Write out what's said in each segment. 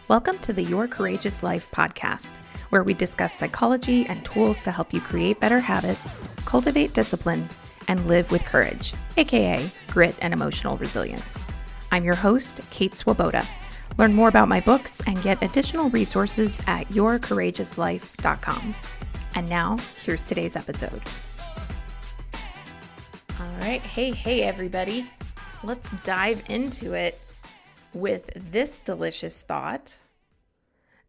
Welcome to the Your Courageous Life podcast, where we discuss psychology and tools to help you create better habits, cultivate discipline, and live with courage, aka grit and emotional resilience. I'm your host, Kate Swoboda. Learn more about my books and get additional resources at yourcourageouslife.com. And now, here's today's episode. All right, hey everybody. Let's dive into it with this delicious thought.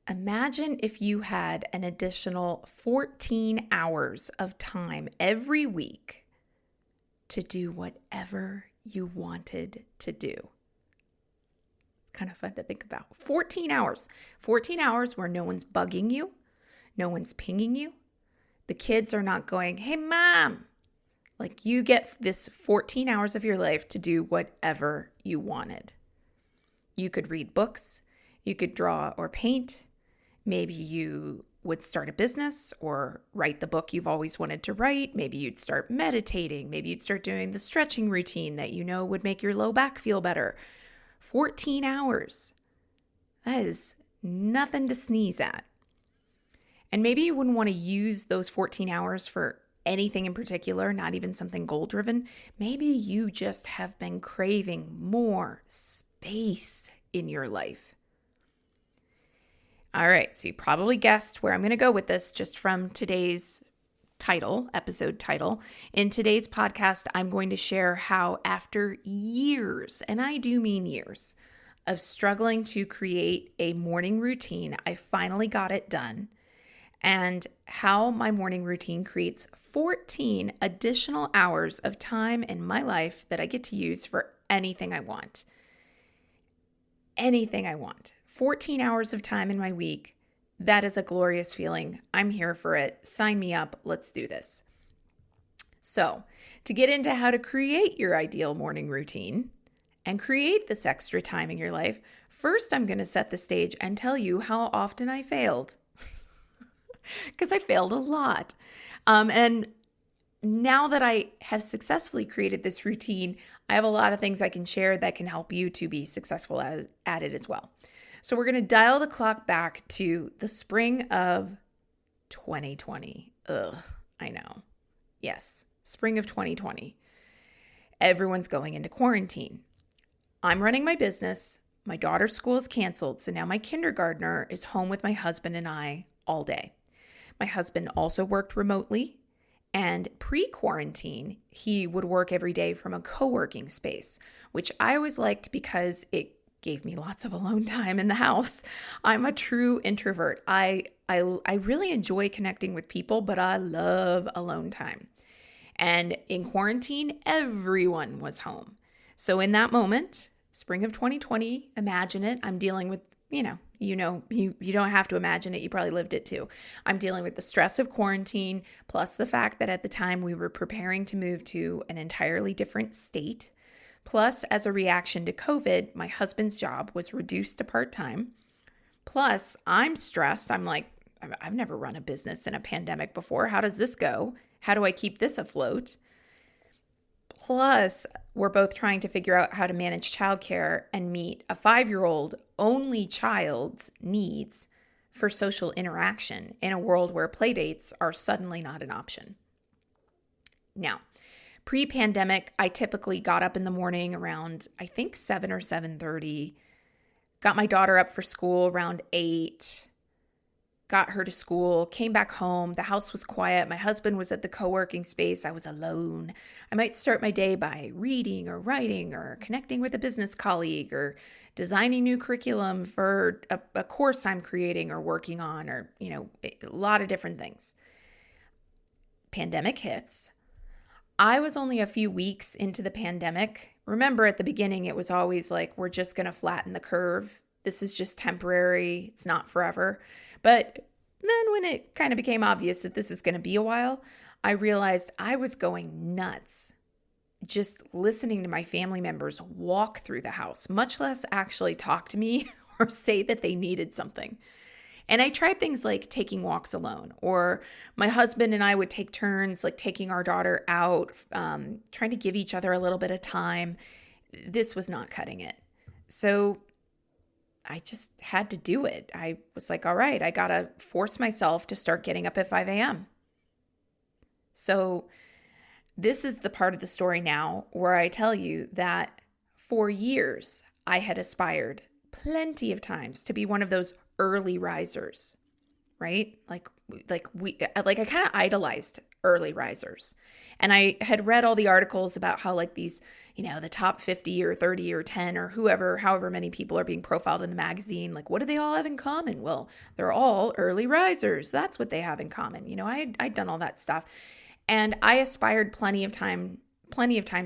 Imagine if you had an additional 14 hours of time every week to do whatever you wanted to do. Kind of fun to think about. 14 hours. 14 hours where no one's bugging you, no one's pinging you. The kids are not going, "Hey, mom." Like, you get this 14 hours of your life to do whatever you wanted. You could read books, you could draw or paint. Maybe you would start a business or write the book you've always wanted to write. Maybe you'd start meditating. Maybe you'd start doing the stretching routine that you know would make your low back feel better. 14 hours. That is nothing to sneeze at. And maybe you wouldn't want to use those 14 hours for anything in particular, not even something goal-driven. Maybe you just have been craving more space in your life. All right, so you probably guessed where I'm going to go with this just from today's episode title. In today's podcast, I'm going to share how after years, and I do mean years, of struggling to create a morning routine, I finally got it done. And how my morning routine creates 14 additional hours of time in my life that I get to use for anything I want. Anything I want. 14 hours of time in my week. That is a glorious feeling. I'm here for it. Sign me up. Let's do this. So, to get into how to create your ideal morning routine and create this extra time in your life, first I'm going to set the stage and tell you how often I failed. Because I failed a lot. And now that I have successfully created this routine, I have a lot of things I can share that can help you to be successful at it as well. So we're going to dial the clock back to the spring of 2020. I know. Yes, spring of 2020. Everyone's going into quarantine. I'm running my business. My daughter's school is canceled, so now my kindergartner is home with my husband and I all day. My husband also worked remotely, and pre-quarantine, he would work every day from a co-working space, which I always liked because it gave me lots of alone time in the house. I'm a true introvert. I really enjoy connecting with people, but I love alone time. And in quarantine, everyone was home. So in that moment, spring of 2020, imagine it, I'm dealing with, you don't have to imagine it. You probably lived it too. I'm dealing with the stress of quarantine, plus the fact that at the time we were preparing to move to an entirely different state. Plus, as a reaction to COVID, my husband's job was reduced to part-time. Plus, I'm stressed. I'm like, I've never run a business in a pandemic before. How does this go? How do I keep this afloat? Plus, we're both trying to figure out how to manage childcare and meet a 5-year-old only child's needs for social interaction in a world where playdates are suddenly not an option. Now, pre-pandemic, I typically got up in the morning around, I think 7 or 7:30, got my daughter up for school around 8, got her to school, came back home. The house was quiet. My husband was at the co-working space. I was alone. I might start my day by reading or writing or connecting with a business colleague or designing new curriculum for a course I'm creating or working on, or, a lot of different things. Pandemic hits. I was only a few weeks into the pandemic. Remember, at the beginning, it was always like, we're just going to flatten the curve. This is just temporary. It's not forever. But then when it kind of became obvious that this is going to be a while, I realized I was going nuts just listening to my family members walk through the house, much less actually talk to me or say that they needed something. And I tried things like taking walks alone, or my husband and I would take turns, like taking our daughter out, trying to give each other a little bit of time. This was not cutting it. So I just had to do it. I was like, all right, I got to force myself to start getting up at 5 a.m. So this is the part of the story now where I tell you that for years, I had aspired plenty of times to be one of those early risers, right? I kind of idolized early risers. And I had read all the articles about how like these, the top 50 or 30 or 10 or however many people are being profiled in the magazine. Like, what do they all have in common? Well, they're all early risers. That's what they have in common. I'd done all that stuff. And I aspired plenty of times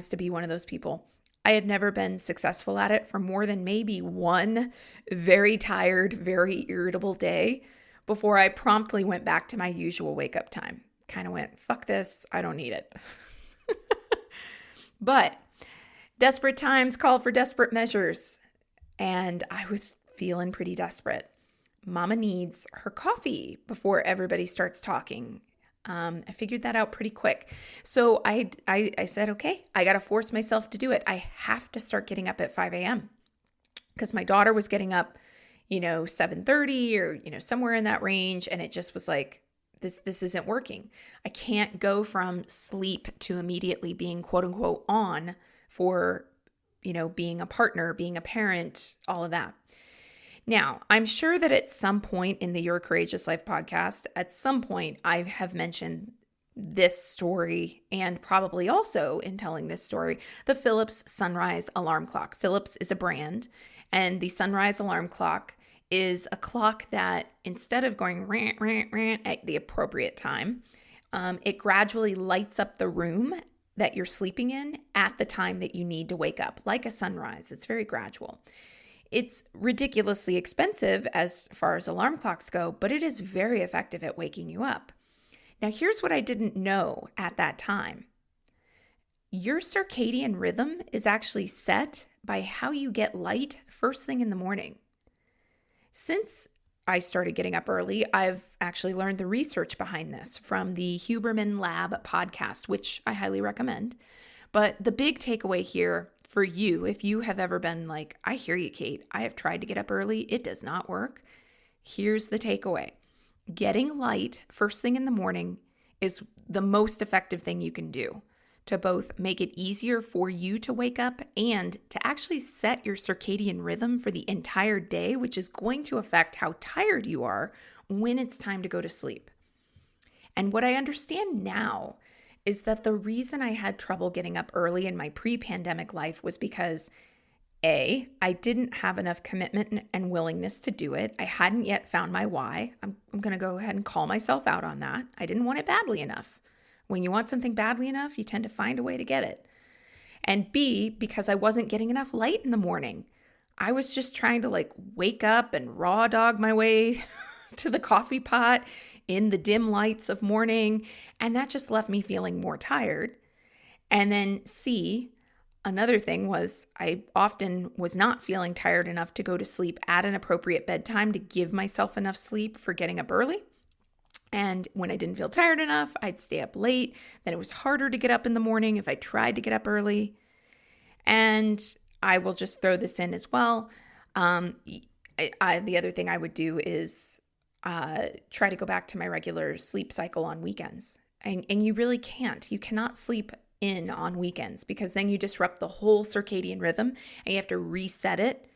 to be one of those people. I had never been successful at it for more than maybe one very tired, very irritable day before I promptly went back to my usual wake up time. Kind of went, fuck this, I don't need it. But desperate times call for desperate measures. And I was feeling pretty desperate. Mama needs her coffee before everybody starts talking. I figured that out pretty quick. So I said, okay, I got to force myself to do it. I have to start getting up at 5 a.m. because my daughter was getting up, 7:30 or, somewhere in that range. And it just was like, this isn't working. I can't go from sleep to immediately being quote unquote on for, being a partner, being a parent, all of that. Now, I'm sure that at some point in the Your Courageous Life podcast, at some point I have mentioned this story, and probably also in telling this story, the Philips Sunrise Alarm Clock. Philips is a brand, and the Sunrise Alarm Clock is a clock that instead of going rant, rant, rant at the appropriate time, it gradually lights up the room that you're sleeping in at the time that you need to wake up, like a sunrise. It's very gradual. It's ridiculously expensive as far as alarm clocks go, but it is very effective at waking you up. Now, here's what I didn't know at that time. Your circadian rhythm is actually set by how you get light first thing in the morning. Since I started getting up early, I've actually learned the research behind this from the Huberman Lab podcast, which I highly recommend. But the big takeaway here for you, if you have ever been like, I hear you, Kate, I have tried to get up early, it does not work. Here's the takeaway. Getting light first thing in the morning is the most effective thing you can do to both make it easier for you to wake up and to actually set your circadian rhythm for the entire day, which is going to affect how tired you are when it's time to go to sleep. And what I understand now is that the reason I had trouble getting up early in my pre-pandemic life was because A, I didn't have enough commitment and willingness to do it. I hadn't yet found my why. I'm going to go ahead and call myself out on that. I didn't want it badly enough. When you want something badly enough, you tend to find a way to get it. And B, because I wasn't getting enough light in the morning. I was just trying to wake up and raw dog my way to the coffee pot in the dim lights of morning. And that just left me feeling more tired. And then C, another thing was I often was not feeling tired enough to go to sleep at an appropriate bedtime to give myself enough sleep for getting up early. And when I didn't feel tired enough, I'd stay up late. Then it was harder to get up in the morning if I tried to get up early. And I will just throw this in as well. The other thing I would do is try to go back to my regular sleep cycle on weekends. And you really can't. You cannot sleep in on weekends because then you disrupt the whole circadian rhythm and you have to reset it.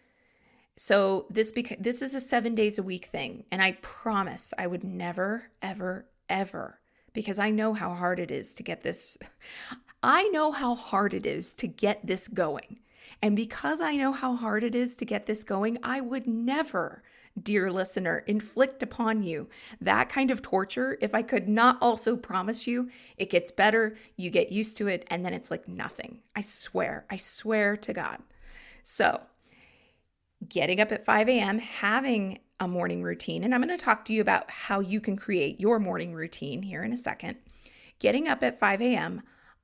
So this is a 7 days a week thing. And I promise I would never, ever, ever, because I know how hard it is to get this. I know how hard it is to get this going. And because I know how hard it is to get this going, I would never, dear listener, inflict upon you that kind of torture if I could not also promise you it gets better, you get used to it, and then it's like nothing. I swear to God. So getting up at 5 a.m., having a morning routine, and I'm going to talk to you about how you can create your morning routine here in a second. Getting up at 5 a.m.,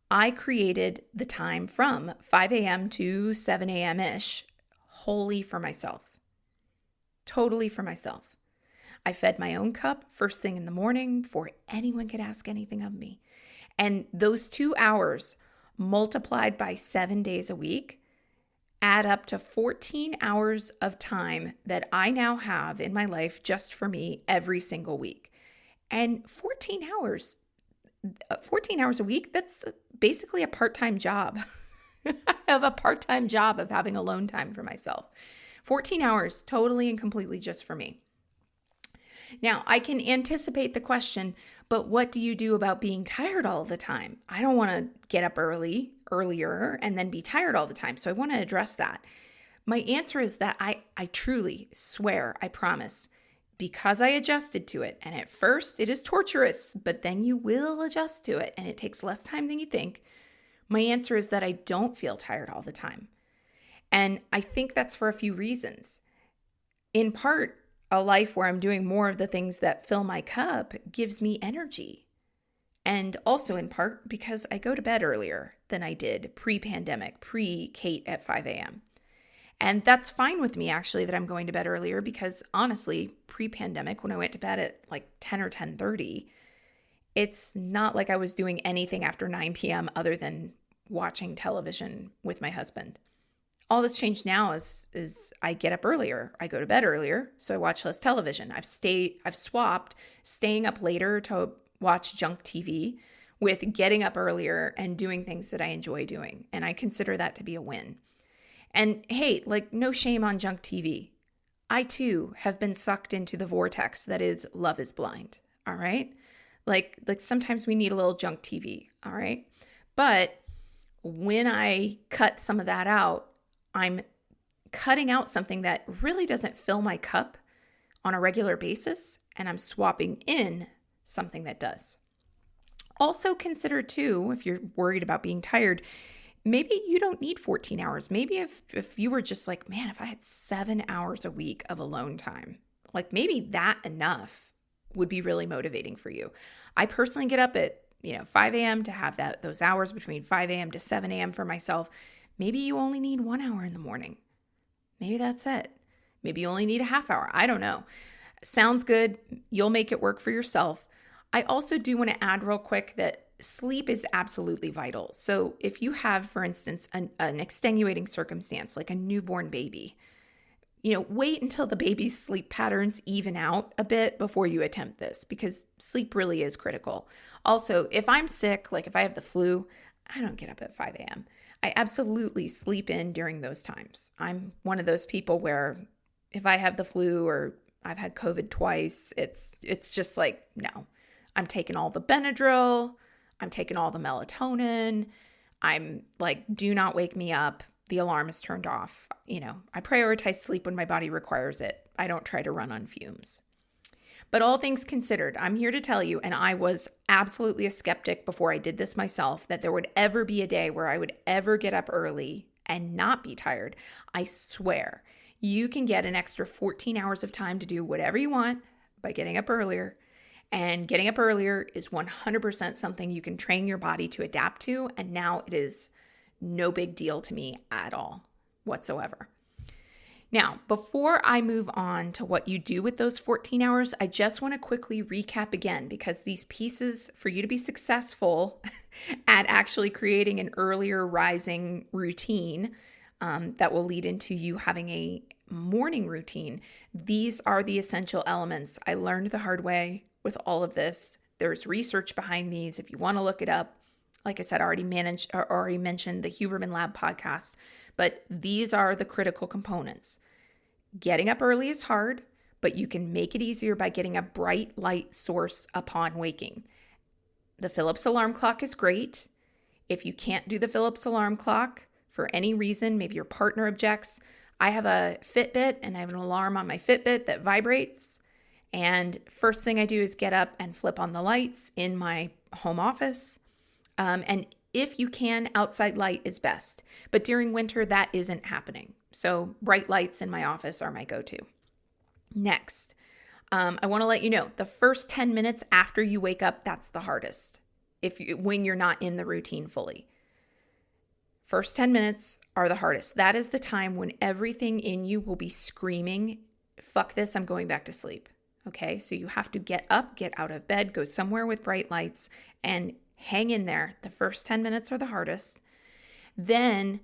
I created the time from 5 a.m. to 7 a.m.-ish wholly for myself. Totally for myself. I fed my own cup first thing in the morning before anyone could ask anything of me. And those 2 hours multiplied by 7 days a week add up to 14 hours of time that I now have in my life just for me every single week. And 14 hours a week, that's basically a part-time job. I have a part-time job of having alone time for myself. 14 hours totally and completely just for me. Now, I can anticipate the question, but what do you do about being tired all the time? I don't want to get up earlier, and then be tired all the time. So I want to address that. My answer is that I truly swear, I promise, because I adjusted to it. And at first it is torturous, but then you will adjust to it and it takes less time than you think. My answer is that I don't feel tired all the time. And I think that's for a few reasons. In part, a life where I'm doing more of the things that fill my cup gives me energy. And also in part because I go to bed earlier than I did pre-pandemic, pre-Kate at 5 a.m. And that's fine with me, actually, that I'm going to bed earlier because honestly, pre-pandemic, when I went to bed at like 10 or 10:30, it's not like I was doing anything after 9 p.m. other than watching television with my husband. All that's changed now is I get up earlier. I go to bed earlier, so I watch less television. I've swapped staying up later to watch junk TV with getting up earlier and doing things that I enjoy doing. And I consider that to be a win. And hey, like, no shame on junk TV. I too have been sucked into the vortex that is Love is Blind. All right. Like sometimes we need a little junk TV. All right. But when I cut some of that out, I'm cutting out something that really doesn't fill my cup on a regular basis, and I'm swapping in something that does. Also consider too, if you're worried about being tired, maybe you don't need 14 hours. Maybe if you were just like, man, if I had 7 hours a week of alone time, like maybe that enough would be really motivating for you. I personally get up at 5 a.m. to have those hours between 5 a.m. to 7 a.m. for myself. Maybe you only need 1 hour in the morning. Maybe that's it. Maybe you only need a half hour. I don't know. Sounds good. You'll make it work for yourself. I also do want to add real quick that sleep is absolutely vital. So if you have, for instance, an extenuating circumstance like a newborn baby, wait until the baby's sleep patterns even out a bit before you attempt this, because sleep really is critical. Also, if I'm sick, like if I have the flu, I don't get up at 5 a.m. I absolutely sleep in during those times. I'm one of those people where if I have the flu or I've had COVID twice, it's just like, no, I'm taking all the Benadryl, I'm taking all the melatonin. I'm like, do not wake me up. The alarm is turned off. I prioritize sleep when my body requires it. I don't try to run on fumes. But all things considered, I'm here to tell you, and I was absolutely a skeptic before I did this myself, that there would ever be a day where I would ever get up early and not be tired. I swear, you can get an extra 14 hours of time to do whatever you want by getting up earlier. And getting up earlier is 100% something you can train your body to adapt to. And now it is no big deal to me at all whatsoever. Now, before I move on to what you do with those 14 hours, I just want to quickly recap again, because these pieces for you to be successful at actually creating an earlier rising routine that will lead into you having a morning routine, these are the essential elements. I learned the hard way with all of this. There's research behind these if you want to look it up. Like I said, I already mentioned the Huberman Lab podcast, but these are the critical components. Getting up early is hard, but you can make it easier by getting a bright light source upon waking. The Philips alarm clock is great. If you can't do the Philips alarm clock for any reason, maybe your partner objects, I have a Fitbit and I have an alarm on my Fitbit that vibrates. And first thing I do is get up and flip on the lights in my home office. And if you can, outside light is best. But during winter, that isn't happening. So bright lights in my office are my go-to. Next, I want to let you know, the first 10 minutes after you wake up, that's the hardest when you're not in the routine fully. First 10 minutes are the hardest. That is the time when everything in you will be screaming, fuck this, I'm going back to sleep. Okay, so you have to get up, get out of bed, go somewhere with bright lights, and hang in there. The first 10 minutes are the hardest. Then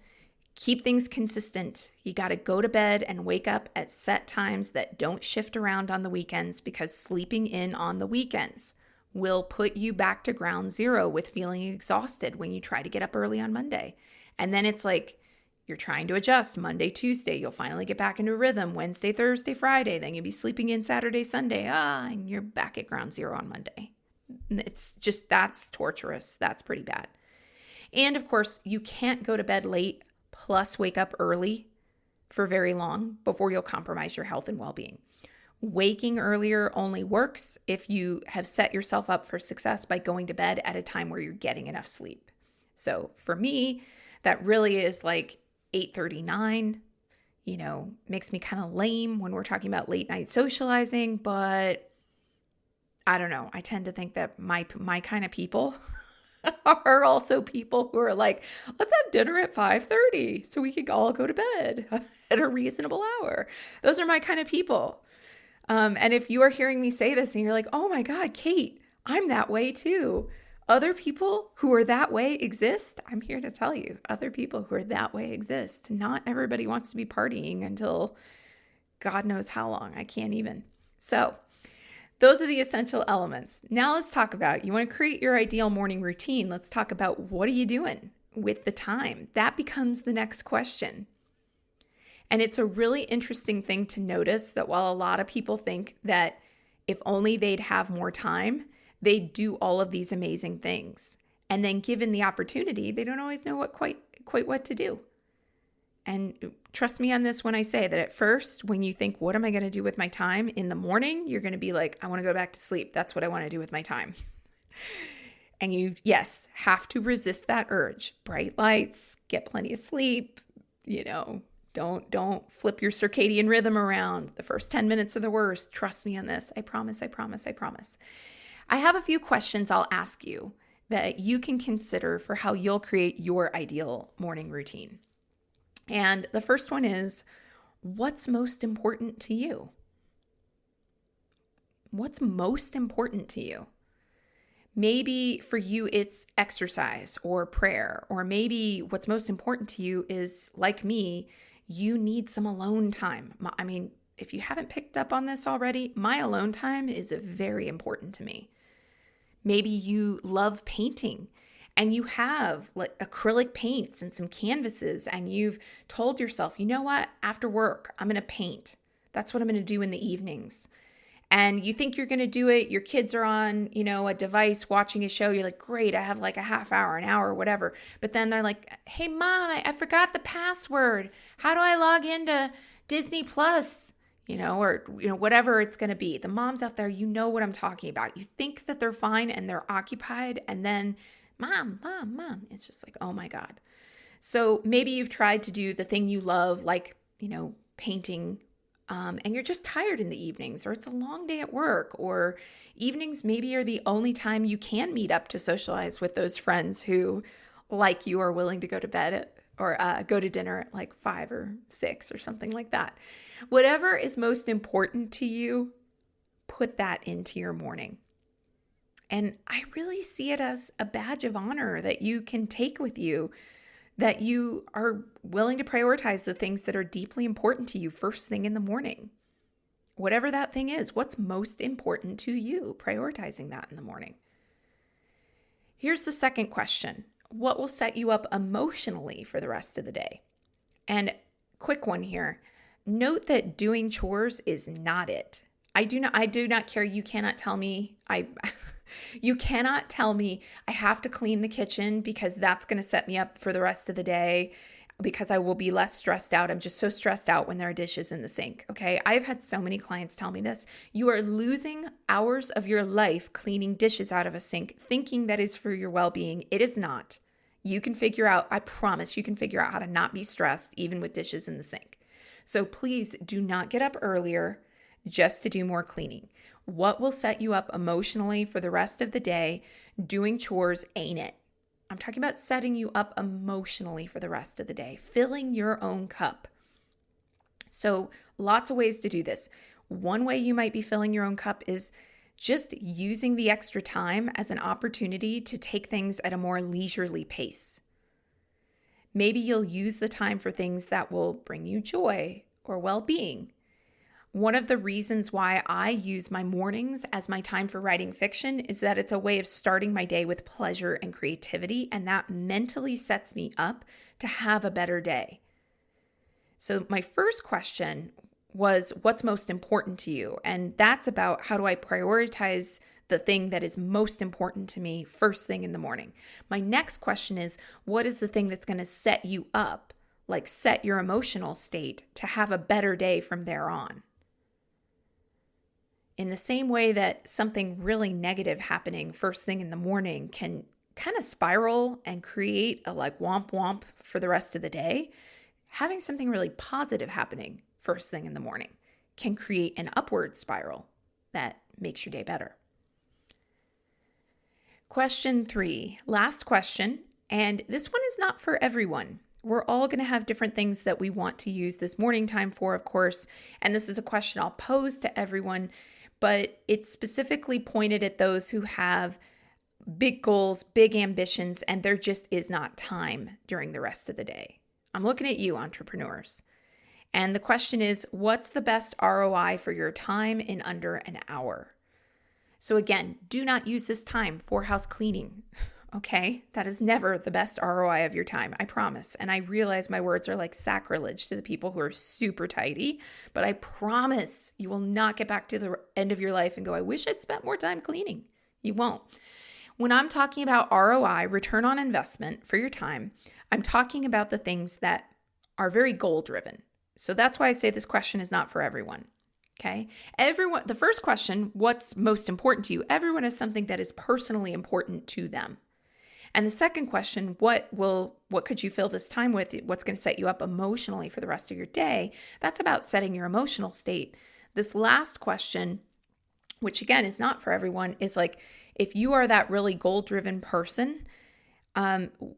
Keep things consistent. You got to go to bed and wake up at set times that don't shift around on the weekends, because sleeping in on the weekends will put you back to ground zero with feeling exhausted when you try to get up early on Monday. And then it's like you're trying to adjust Monday, Tuesday. You'll finally get back into a rhythm Wednesday, Thursday, Friday. Then you'll be sleeping in Saturday, Sunday. And you're back at ground zero on Monday. It's just, that's torturous. That's pretty bad. And of course, you can't go to bed late plus wake up early for very long before you'll compromise your health and well-being. Waking earlier only works if you have set yourself up for success by going to bed at a time where you're getting enough sleep. So for me, that really is like 8:39, makes me kind of lame when we're talking about late night socializing, but I don't know. I tend to think that my kind of people are also people who are like, let's have dinner at 5:30 so we could all go to bed at a reasonable hour. Those are my kind of people. And if you are hearing me say this and you're like, oh my God, Kate, I'm that way too. Other people who are that way exist. I'm here to tell you, other people who are that way exist. Not everybody wants to be partying until God knows how long. I can't even. So those are the essential elements. Now let's talk about, you want to create your ideal morning routine. Let's talk about, what are you doing with the time? That becomes the next question. And it's a really interesting thing to notice that while a lot of people think that if only they'd have more time, they'd do all of these amazing things. And then given the opportunity, they don't always know quite what to do. And trust me on this when I say that at first, when you think, what am I going to do with my time in the morning? You're going to be like, I want to go back to sleep. That's what I want to do with my time. And you, yes, have to resist that urge. Bright lights, get plenty of sleep, don't flip your circadian rhythm around. The first 10 minutes are the worst. Trust me on this. I promise. I have a few questions I'll ask you that you can consider for how you'll create your ideal morning routine. And the first one is, what's most important to you? What's most important to you? Maybe for you, it's exercise or prayer, or maybe what's most important to you is, like me, you need some alone time. I mean, if you haven't picked up on this already, my alone time is very important to me. Maybe you love painting and you have like acrylic paints and some canvases, and you've told yourself, you know what, after work, I'm going to paint. That's what I'm going to do in the evenings. And you think you're going to do it. Your kids are on, a device watching a show. You're like, great, I have like a half hour, an hour, whatever. But then they're like, hey, Mom, I forgot the password. How do I log into Disney Plus? Or whatever it's going to be. The moms out there, you know what I'm talking about. You think that they're fine and they're occupied, and then mom. It's just like, oh my God. So maybe you've tried to do the thing you love, like, painting, and you're just tired in the evenings, or it's a long day at work, or evenings maybe are the only time you can meet up to socialize with those friends who, like you, are willing to go to bed or go to dinner at like 5 or 6 or something like that. Whatever is most important to you, put that into your morning. And I really see it as a badge of honor that you can take with you, that you are willing to prioritize the things that are deeply important to you first thing in the morning. Whatever that thing is, what's most important to you, prioritizing that in the morning. Here's the second question. What will set you up emotionally for the rest of the day? And quick one here. Note that doing chores is not it. I do not care. You cannot tell me you cannot tell me I have to clean the kitchen because that's going to set me up for the rest of the day, because I will be less stressed out. I'm just so stressed out when there are dishes in the sink. Okay. I've had so many clients tell me this. You are losing hours of your life cleaning dishes out of a sink, thinking that is for your well-being. It is not. You can figure out, I promise you can figure out how to not be stressed even with dishes in the sink. So please do not get up earlier just to do more cleaning. What will set you up emotionally for the rest of the day? Doing chores ain't it. I'm talking about setting you up emotionally for the rest of the day, filling your own cup. So lots of ways to do this. One way you might be filling your own cup is just using the extra time as an opportunity to take things at a more leisurely pace. Maybe you'll use the time for things that will bring you joy or well-being. One of the reasons why I use my mornings as my time for writing fiction is that it's a way of starting my day with pleasure and creativity, and that mentally sets me up to have a better day. So my first question was, what's most important to you? And that's about how do I prioritize the thing that is most important to me first thing in the morning. My next question is, what is the thing that's going to set you up, like set your emotional state to have a better day from there on? In the same way that something really negative happening first thing in the morning can kind of spiral and create a like womp womp for the rest of the day, having something really positive happening first thing in the morning can create an upward spiral that makes your day better. Question 3, last question, and this one is not for everyone. We're all going to have different things that we want to use this morning time for, of course, and this is a question I'll pose to everyone, but it's specifically pointed at those who have big goals, big ambitions, and there just is not time during the rest of the day. I'm looking at you, entrepreneurs. And the question is, what's the best ROI for your time in under an hour? So again, do not use this time for house cleaning, okay? That is never the best ROI of your time, I promise. And I realize my words are like sacrilege to the people who are super tidy, but I promise you will not get back to the end of your life and go, I wish I'd spent more time cleaning. You won't. When I'm talking about ROI, return on investment for your time, I'm talking about the things that are very goal-driven. So that's why I say this question is not for everyone. Okay. The first question, what's most important to you? Everyone has something that is personally important to them. And the second question, what could you fill this time with? What's going to set you up emotionally for the rest of your day? That's about setting your emotional state. This last question, which again is not for everyone, is like, if you are that really goal-driven person,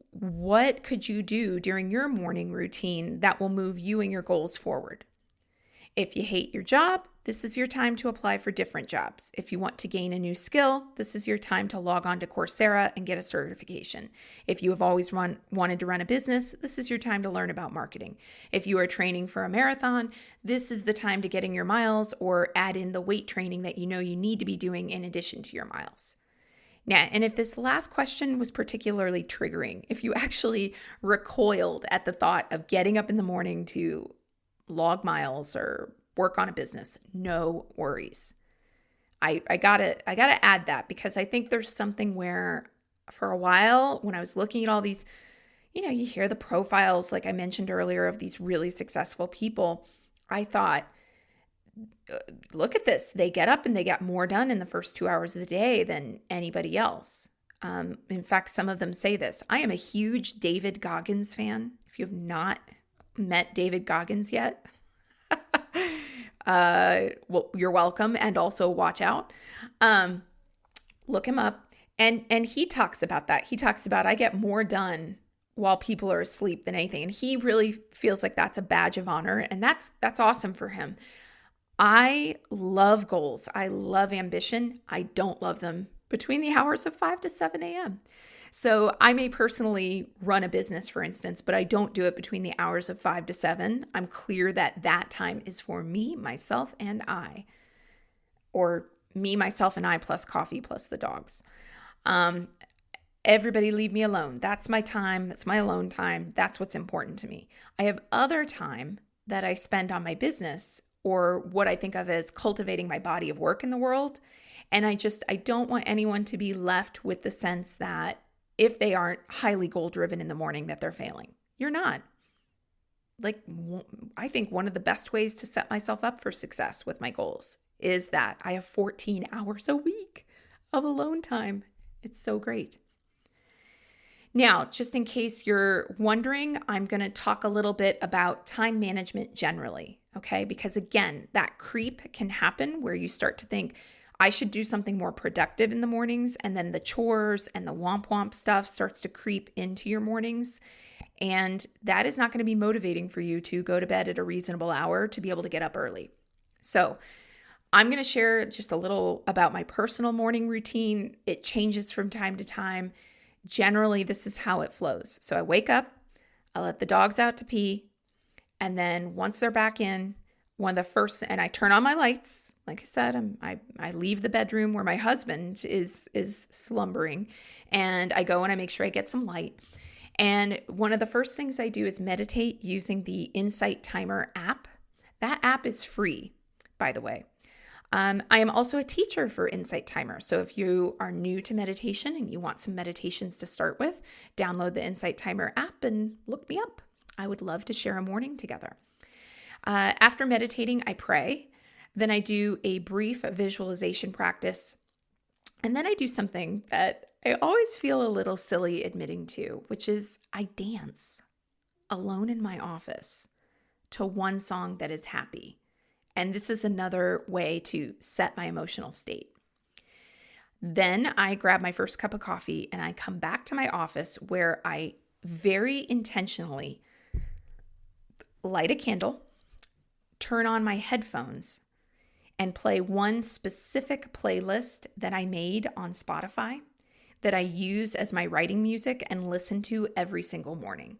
what could you do during your morning routine that will move you and your goals forward? If you hate your job, this is your time to apply for different jobs. If you want to gain a new skill, this is your time to log on to Coursera and get a certification. If you have always wanted to run a business, this is your time to learn about marketing. If you are training for a marathon, this is the time to get in your miles or add in the weight training that you know you need to be doing in addition to your miles. Now, and if this last question was particularly triggering, if you actually recoiled at the thought of getting up in the morning to log miles or work on a business, no worries. I gotta add that because I think there's something where for a while when I was looking at all these, you hear the profiles like I mentioned earlier of these really successful people, I thought, look at this. They get up and they get more done in the first 2 hours of the day than anybody else. In fact, some of them say this. I am a huge David Goggins fan. If you have not met David Goggins yet, well, you're welcome. And also watch out. Look him up. And he talks about that. He talks about, I get more done while people are asleep than anything. And he really feels like that's a badge of honor. And that's awesome for him. I love goals. I love ambition. I don't love them between the hours of 5 to 7 a.m. So I may personally run a business, for instance, but I don't do it between the hours of 5 to 7. I'm clear that that time is for me, myself, and I. Or me, myself, and I plus coffee plus the dogs. Everybody leave me alone. That's my time. That's my alone time. That's what's important to me. I have other time that I spend on my business or what I think of as cultivating my body of work in the world. And I don't want anyone to be left with the sense that if they aren't highly goal-driven in the morning that they're failing. You're not. Like, I think one of the best ways to set myself up for success with my goals is that I have 14 hours a week of alone time. It's so great. Now, just in case you're wondering, I'm going to talk a little bit about time management generally, okay? Because again, that creep can happen where you start to think, I should do something more productive in the mornings, and then the chores and the womp stuff starts to creep into your mornings. And that is not going to be motivating for you to go to bed at a reasonable hour to be able to get up early. So I'm going to share just a little about my personal morning routine. It changes from time to time. Generally, this is how it flows. So I wake up, I let the dogs out to pee. And then once they're back in, and I turn on my lights. Like I said, I leave the bedroom where my husband is slumbering, and I go and I make sure I get some light. And one of the first things I do is meditate using the Insight Timer app. That app is free, by the way. I am also a teacher for Insight Timer. So if you are new to meditation and you want some meditations to start with, download the Insight Timer app and look me up. I would love to share a morning together. After meditating, I pray. Then I do a brief visualization practice. And then I do something that I always feel a little silly admitting to, which is I dance alone in my office to one song that is happy. And this is another way to set my emotional state. Then I grab my first cup of coffee and I come back to my office where I very intentionally light a candle, turn on my headphones, and play one specific playlist that I made on Spotify that I use as my writing music and listen to every single morning.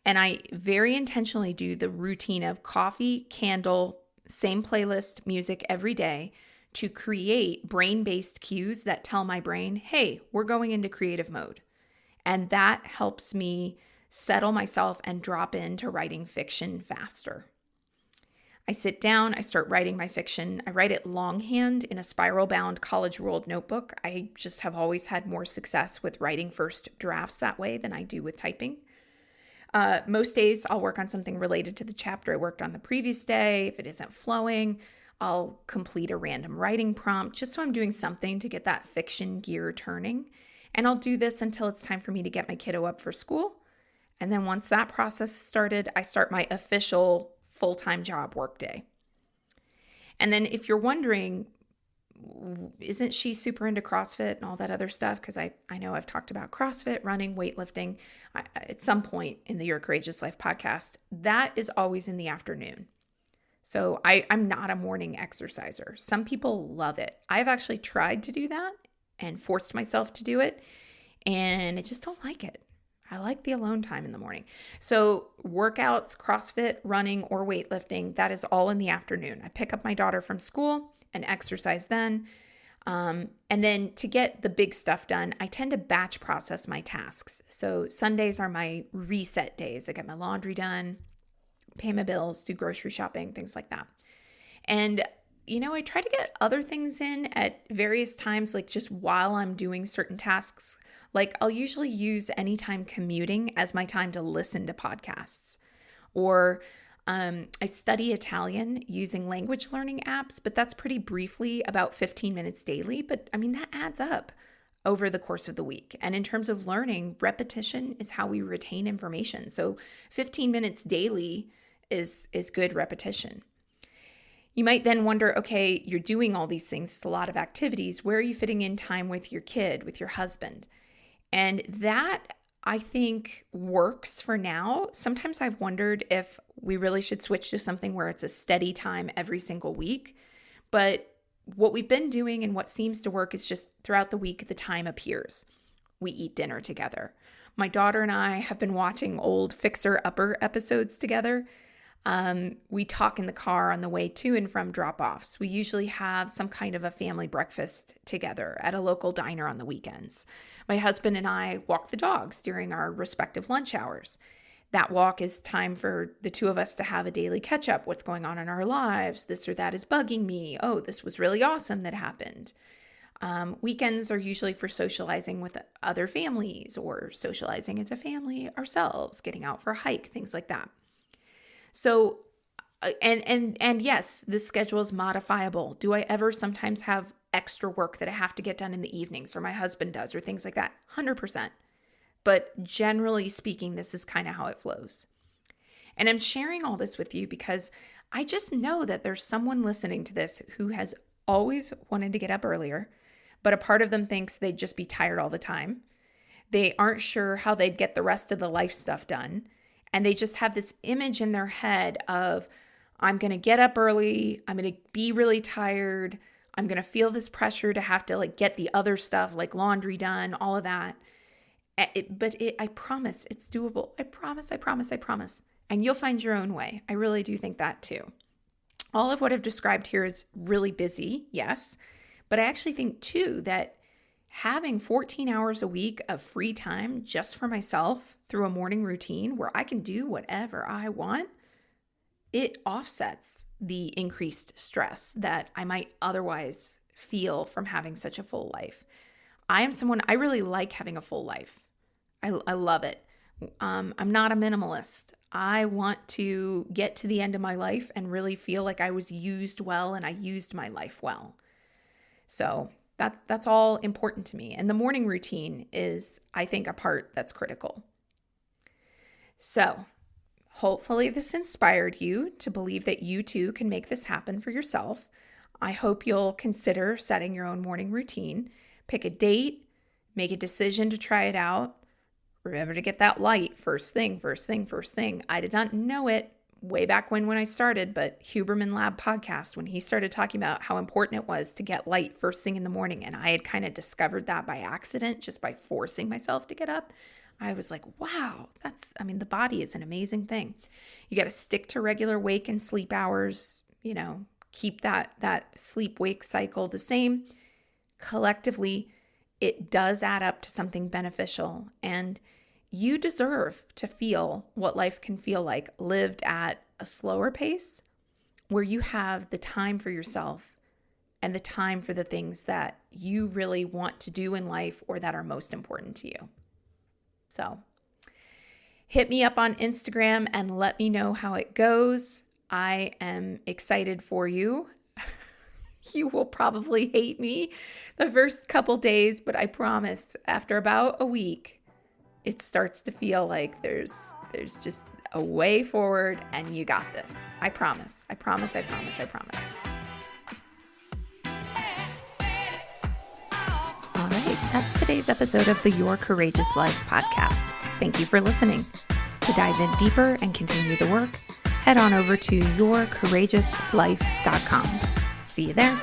And I very intentionally do the routine of coffee, candle, same playlist, music every day to create brain-based cues that tell my brain, hey, we're going into creative mode. And that helps me settle myself and drop into writing fiction faster. I sit down, I start writing my fiction. I write it longhand in a spiral-bound college-ruled notebook. I just have always had more success with writing first drafts that way than I do with typing. Most days I'll work on something related to the chapter I worked on the previous day. If it isn't flowing, I'll complete a random writing prompt just so I'm doing something to get that fiction gear turning. And I'll do this until it's time for me to get my kiddo up for school. And then once that process is started, I start my official full-time job workday. And then if you're wondering, isn't she super into CrossFit and all that other stuff? Because I know I've talked about CrossFit, running, weightlifting at some point in the Your Courageous Life podcast. That is always in the afternoon. So I'm not a morning exerciser. Some people love it. I've actually tried to do that and forced myself to do it, and I just don't like it. I like the alone time in the morning. So workouts, CrossFit, running, or weightlifting, that is all in the afternoon. I pick up my daughter from school and exercise then. And then to get the big stuff done, I tend to batch process my tasks. So Sundays are my reset days. I get my laundry done, pay my bills, do grocery shopping, things like that. And I try to get other things in at various times, like just while I'm doing certain tasks. Like I'll usually use anytime commuting as my time to listen to podcasts. Or I study Italian using language learning apps, but that's pretty briefly, about 15 minutes daily. But that adds up over the course of the week. And in terms of learning, repetition is how we retain information. So 15 minutes daily is good repetition. You might then wonder, okay, you're doing all these things. It's a lot of activities. Where are you fitting in time with your kid, with your husband? And that, I think, works for now. Sometimes I've wondered if we really should switch to something where it's a steady time every single week. But what we've been doing and what seems to work is just throughout the week, the time appears. We eat dinner together. My daughter and I have been watching old Fixer Upper episodes together. We talk in the car on the way to and from drop-offs. We usually have some kind of a family breakfast together at a local diner on the weekends. My husband and I walk the dogs during our respective lunch hours. That walk is time for the two of us to have a daily catch-up. What's going on in our lives? This or that is bugging me. Oh, this was really awesome that happened. Weekends are usually for socializing with other families or socializing as a family ourselves, getting out for a hike, things like that. So, and yes, this schedule is modifiable. Do I ever sometimes have extra work that I have to get done in the evenings, or my husband does, or things like that? 100%. But generally speaking, this is kind of how it flows. And I'm sharing all this with you because I just know that there's someone listening to this who has always wanted to get up earlier, but a part of them thinks they'd just be tired all the time. They aren't sure how they'd get the rest of the life stuff done. And they just have this image in their head of, I'm going to get up early. I'm going to be really tired. I'm going to feel this pressure to have to get the other stuff like laundry done, all of that. I promise it's doable. I promise. And you'll find your own way. I really do think that too. All of what I've described here is really busy, yes. But I actually think too that having 14 hours a week of free time just for myself through a morning routine where I can do whatever I want, it offsets the increased stress that I might otherwise feel from having such a full life. I really like having a full life. I love it. I'm not a minimalist. I want to get to the end of my life and really feel like I was used well and I used my life well. So that's all important to me. And the morning routine is, I think, a part that's critical. So hopefully this inspired you to believe that you too can make this happen for yourself. I hope you'll consider setting your own morning routine. Pick a date, make a decision to try it out. Remember to get that light first thing. I did not know it way back when I started, but Huberman Lab podcast, when he started talking about how important it was to get light first thing in the morning, and I had kind of discovered that by accident, just by forcing myself to get up, I was like, wow, the body is an amazing thing. You got to stick to regular wake and sleep hours, keep that sleep-wake cycle the same. Collectively, it does add up to something beneficial, and you deserve to feel what life can feel like lived at a slower pace where you have the time for yourself and the time for the things that you really want to do in life or that are most important to you. So hit me up on Instagram and let me know how it goes. I am excited for you. You will probably hate me the first couple days, but I promise after about a week, it starts to feel like there's just a way forward and you got this. I promise. All right, that's today's episode of the Your Courageous Life podcast. Thank you for listening. To dive in deeper and continue the work, head on over to yourcourageouslife.com. See you there.